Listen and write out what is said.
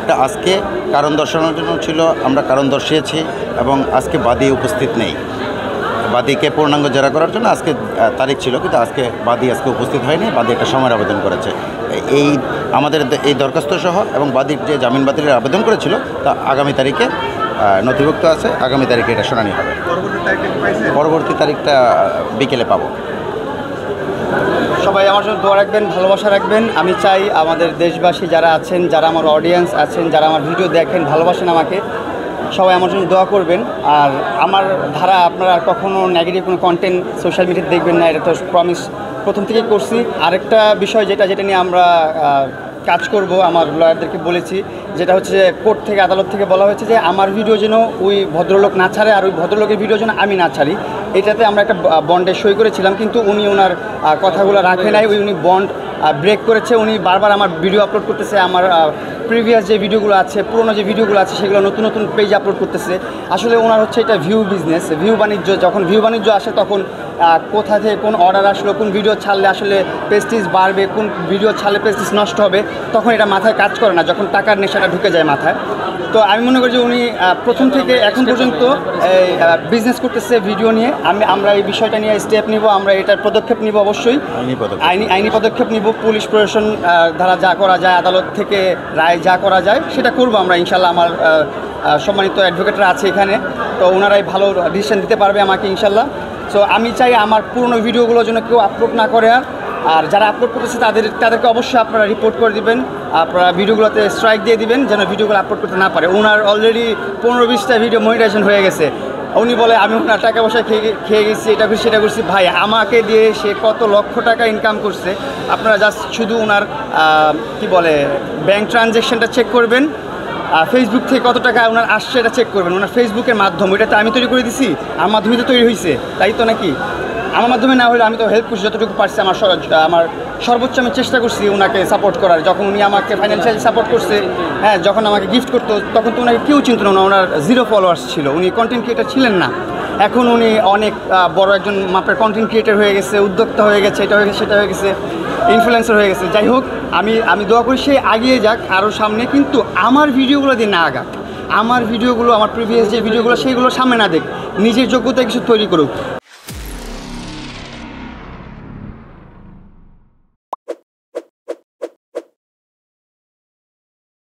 এটা আজকে কারণ দর্শানোর জন্য ছিল, আমরা কারণ দর্শিয়েছি এবং আজকে বাদী উপস্থিত নেই। বাদীকে পূর্ণাঙ্গ জেরা করার জন্য আজকে তারিখ ছিল, কিন্তু আজকে বাদী উপস্থিত হয়নি। বাদী একটা সময়ের আবেদন করেছে। এই আমাদের এই দরখাস্ত সহ এবং বাদীর যে জামিন বাতিলের আবেদন করেছিল তা আগামী তারিখে নথিভুক্ত আছে। আগামী তারিখে এটা শুনানি হবে। পরবর্তী তারিখটা বিকেলে পাবো। সবাই আমার জন্য দোয়া রাখবেন, ভালোবাসা রাখবেন। আমি চাই আমাদের দেশবাসী যারা আছেন, যারা আমার অডিয়েন্স আছেন, যারা আমার ভিডিও দেখেন, ভালোবাসেন আমাকে, সবাই আমার জন্য দোয়া করবেন। আর আমার ধারা আপনারা কখনও নেগেটিভ কোনো কন্টেন্ট সোশ্যাল মিডিয়াতে দেখবেন না, এটা তো প্রমিস প্রথম থেকেই করছি। আরেকটা বিষয় যেটা নিয়ে আমরা কাজ করব, আমার লয়ারদেরকে বলেছি, যেটা হচ্ছে যে কোর্ট থেকে আদালত থেকে বলা হয়েছে যে আমার ভিডিও যেন ওই ভদ্রলোক না ছাড়ে আর ওই ভদ্রলোকের ভিডিও যেন আমি না ছাড়ি। এটাতে আমরা একটা বন্ডে সই করেছিলাম, কিন্তু উনি ওনার কথাগুলো রাখে নাই। উনি বন্ড ব্রেক করেছে। উনি বারবার আমার ভিডিও আপলোড করতেছে, আমার প্রিভিয়াস যে ভিডিওগুলো আছে, পুরনো যে ভিডিওগুলো আছে সেগুলো নতুন নতুন পেজ আপলোড করতেছে। আসলে ওনার হচ্ছে এটা ভিউ বিজনেস, ভিউ বাণিজ্য। যখন ভিউ বাণিজ্য আসে তখন কোথা থেকে কোন অর্ডার আসলো, কোন ভিডিও ছাড়লে আসলে পেস্টিজ বাড়বে, কোন ভিডিও ছাড়লে পেস্টিজ নষ্ট হবে, তখন এটা মাথায় কাজ করে না, যখন টাকার নেশাটা ঢুকে যায় মাথায়। তো আমি মনে করি যে উনি প্রথম থেকে এখন পর্যন্ত এই বিজনেস করতেছে ভিডিও নিয়ে। আমরা এই বিষয়টা নিয়ে স্টেপ নিব, আমরা এটার পদক্ষেপ নিব, অবশ্যই আইনি পদক্ষেপ নিব। পুলিশ প্রশাসন দ্বারা যা করা যায়, আদালত থেকে রায় যা করা যায় সেটা করব আমরা ইনশাল্লাহ। আমার সম্মানিত অ্যাডভোকেটরা আছে এখানে, তো ওনারাই ভালো ডিসিশন দিতে পারবে আমাকে ইনশাল্লাহ। সো আমি চাই আমার পুরনো ভিডিওগুলো যেন কেউ আপলোড না করে। আর যারা আপলোড করতেছে তাদেরকে অবশ্যই আপনারা রিপোর্ট করে দিবেন, আপনারা ভিডিওগুলোতে স্ট্রাইক দিয়ে দিবেন যেন ভিডিওগুলো আপলোড করতে না পারে। ওনার অলরেডি 15-20টা ভিডিও মনিটাইজেশন হয়ে গেছে। উনি বলে আমি ওনার টাকা পয়সা খেয়ে গেছি, এটা করছি সেটা করছি। ভাই, আমাকে দিয়ে সে কত লক্ষ টাকা ইনকাম করছে। আপনারা জাস্ট শুধু ওনার কি বলে ব্যাঙ্ক ট্রানজ্যাকশনটা চেক করবেন, ফেসবুক থেকে কত টাকা ওনার আসছে এটা চেক করবেন। ওনার ফেসবুকের মাধ্যম, এটা তো আমি তৈরি করে দিছি, আমার মাধ্যমে তো তৈরি হয়েছে, তাই তো নাকি? আমার মাধ্যমে না হলে আমি তো হেল্প করছি যতটুকু পারছি। আমার সর্বোচ্চ আমি চেষ্টা করছি ওনাকে সাপোর্ট করার। যখন উনি আমাকে ফাইন্যান্সিয়ালি সাপোর্ট করছে, হ্যাঁ, যখন আমাকে গিফট করতো, তখন তো ওনাকে কেউ চিনত না। ওনার 0 ফলোয়ার্স ছিল, উনি কন্টেন্ট ক্রিয়েটার ছিলেন না। এখন উনি অনেক বড় একজন মাপের কন্টেন্ট ক্রিয়েটার হয়ে গেছে, উদ্যোক্তা হয়ে গেছে, এটা হয়ে গেছে, সেটা হয়ে গেছে, ইনফ্লুয়েন্সার হয়ে গেছে। যাই হোক, আমি দোয়া করি সে এগিয়ে যাক আরও সামনে, কিন্তু আমার ভিডিওগুলো দিয়ে না আগাক। আমার ভিডিওগুলো, আমার প্রিভিয়াস যে ভিডিওগুলো, সেইগুলো সামনে না দেখ, নিজের যোগ্যতায় কিছু তৈরি করুক।